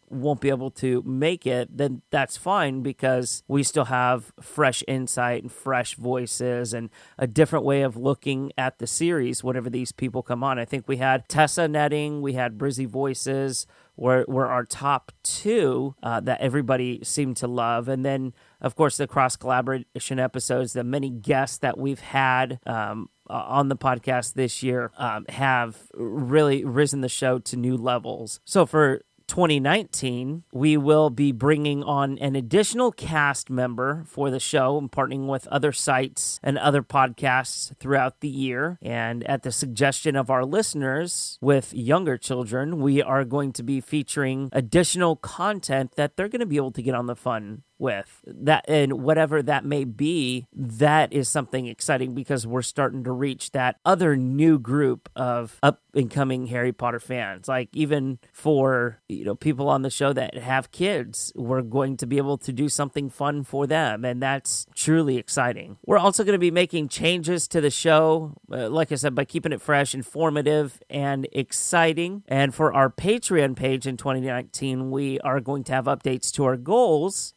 won't be able to make it, then that's fine, because we still have fresh insight and fresh voices and a different way of looking at the series whenever these people come on. I think we had Tessa Netting, we had Brizzy Voices, were our top two that everybody seemed to love. And then, of course, the cross-collaboration episodes, the many guests that we've had on the podcast this year have really risen the show to new levels. So for 2019, we will be bringing on an additional cast member for the show and partnering with other sites and other podcasts throughout the year. And at the suggestion of our listeners with younger children, we are going to be featuring additional content that they're going to be able to get on the fun with that, and whatever that may be, that is something exciting, because we're starting to reach that other new group of up and coming Harry Potter fans. Like, even for people on the show that have kids, we're going to be able to do something fun for them, and that's truly exciting. We're also going to be making changes to the show, like I said, by keeping it fresh, informative, and exciting. And for our Patreon page in 2019, we are going to have updates to our goals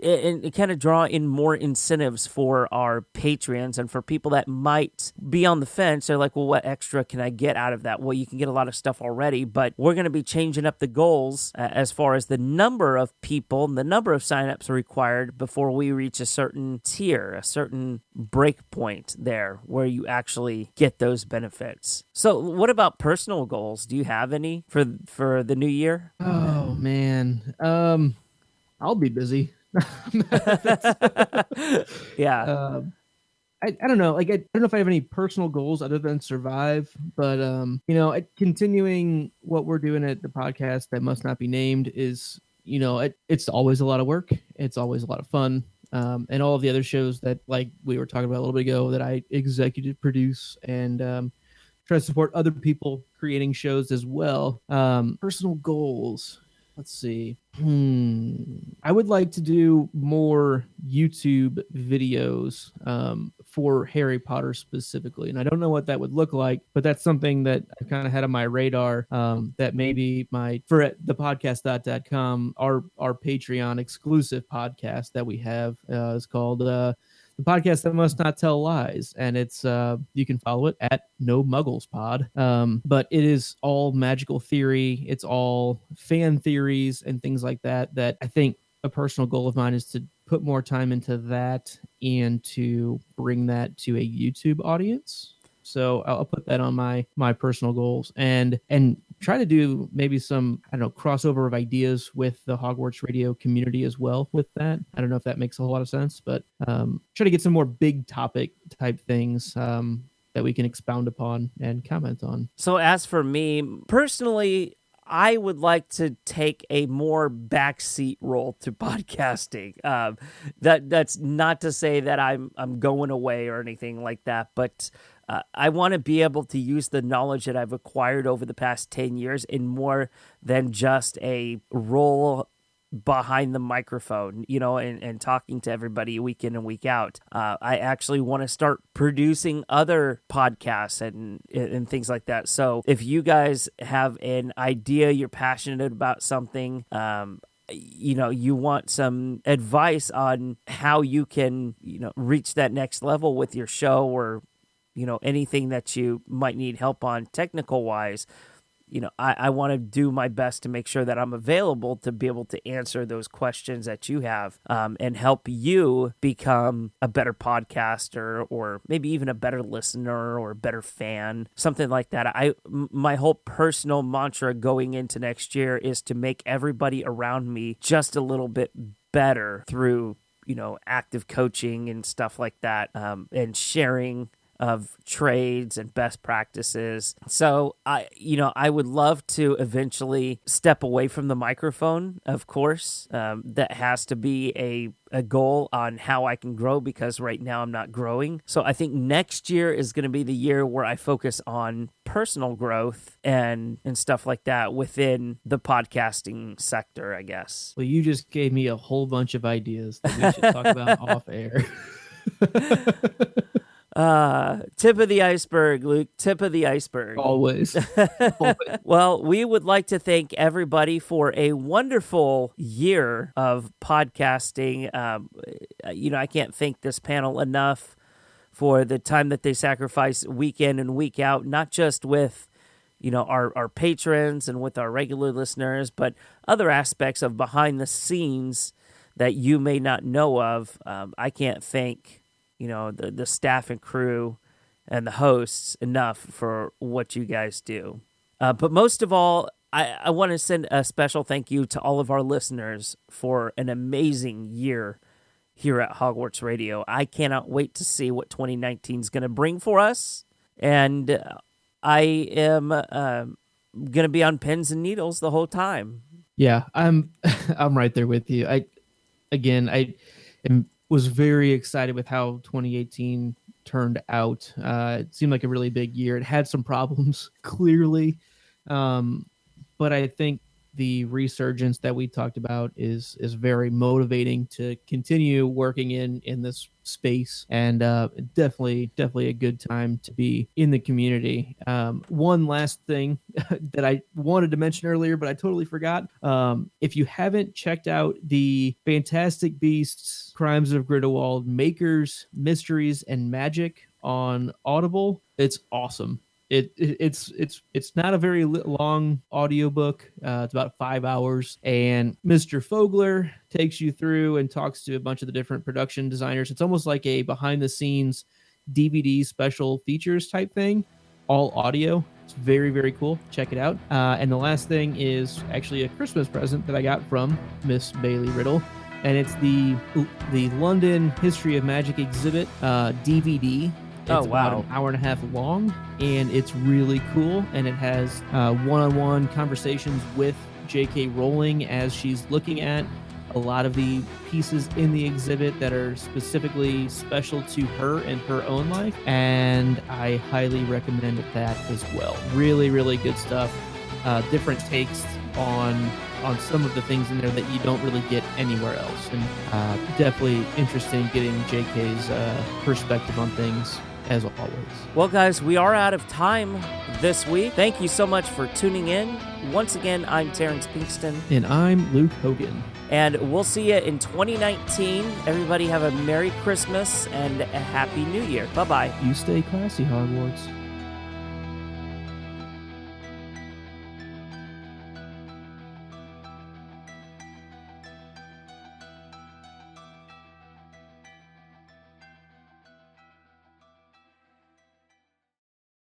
and kind of draw in more incentives for our Patreons. And for people that might be on the fence, they're like, well, what extra can I get out of that? Well, you can get a lot of stuff already, but we're going to be changing up the goals as far as the number of people and the number of signups required before we reach a certain tier, a certain break point there where you actually get those benefits. So what about personal goals? Do you have any for the new year? Oh, man. I'll be busy. Yeah. I don't know. Like, I don't know if I have any personal goals other than survive, but continuing what we're doing at the podcast that must not be named is, it's always a lot of work. It's always a lot of fun. And all of the other shows that, like we were talking about a little bit ago, that I executive produce and try to support other people creating shows as well. Personal goals. Let's see. I would like to do more YouTube videos for Harry Potter specifically. And I don't know what that would look like, but that's something that I kind of had on my radar, that maybe for at thepodcast.com, our Patreon exclusive podcast that we have is called The Podcast That Must Not Tell Lies, and it's you can follow it at No Muggles Pod. But it is all magical theory. It's all fan theories and things like that. That I think a personal goal of mine is to put more time into that and to bring that to a YouTube audience. So I'll put that on my personal goals and try to do maybe some, crossover of ideas with the Hogwarts Radio community as well with that. I don't know if that makes a whole lot of sense, but try to get some more big topic type things that we can expound upon and comment on. So as for me, personally, I would like to take a more backseat role to podcasting. That's not to say that I'm going away or anything like that, but I want to be able to use the knowledge that I've acquired over the past 10 years in more than just a role behind the microphone, and talking to everybody week in and week out. I actually want to start producing other podcasts and things like that. So if you guys have an idea, you're passionate about something, you want some advice on how you can, reach that next level with your show, or anything that you might need help on technical wise, I want to do my best to make sure that I'm available to be able to answer those questions that you have, and help you become a better podcaster, or maybe even a better listener or a better fan, something like that. My whole personal mantra going into next year is to make everybody around me just a little bit better through, active coaching and stuff like that, and sharing of trades and best practices. So I would love to eventually step away from the microphone, of course. That has to be a goal on how I can grow, because right now I'm not growing. So I think next year is going to be the year where I focus on personal growth and stuff like that within the podcasting sector, I guess. Well, you just gave me a whole bunch of ideas that we should talk about off air. Tip of the iceberg, Luke. Tip of the iceberg. Always. Well, we would like to thank everybody for a wonderful year of podcasting. I can't thank this panel enough for the time that they sacrifice week in and week out, not just with our patrons and with our regular listeners, but other aspects of behind the scenes that you may not know of. I can't thank the staff and crew and the hosts enough for what you guys do. But most of all, I want to send a special thank you to all of our listeners for an amazing year here at Hogwarts Radio. I cannot wait to see what 2019 is going to bring for us. And I am going to be on pins and needles the whole time. Yeah, I'm right there with you. I was very excited with how 2018 turned out. It seemed like a really big year. It had some problems, clearly, but I think the resurgence that we talked about is very motivating to continue working in this space, and definitely a good time to be in the community. One last thing that I wanted to mention earlier, but I totally forgot. If you haven't checked out the Fantastic Beasts Crimes of Grindelwald Makers, Mysteries, and Magic on Audible, it's awesome. It's not a very long audiobook. It's about 5 hours, and Mr. Fogler takes you through and talks to a bunch of the different production designers. It's almost like a behind the scenes DVD special features type thing, all audio. It's very, very cool. Check it out. And the last thing is actually a Christmas present that I got from Miss Bailey Riddle, and it's the London History of Magic exhibit DVD. It's about an hour and a half long, and it's really cool. And it has one-on-one conversations with J.K. Rowling as she's looking at a lot of the pieces in the exhibit that are specifically special to her and her own life. And I highly recommend that as well. Really, really good stuff. Different takes on some of the things in there that you don't really get anywhere else. And definitely interesting getting JK's perspective on things, as always. Well, guys, we are out of time this week. Thank you so much for tuning in. Once again, I'm Terrance Pinkston. And I'm Luke Hogan. And we'll see you in 2019. Everybody have a Merry Christmas and a Happy New Year. Bye-bye. You stay classy, Hogwarts.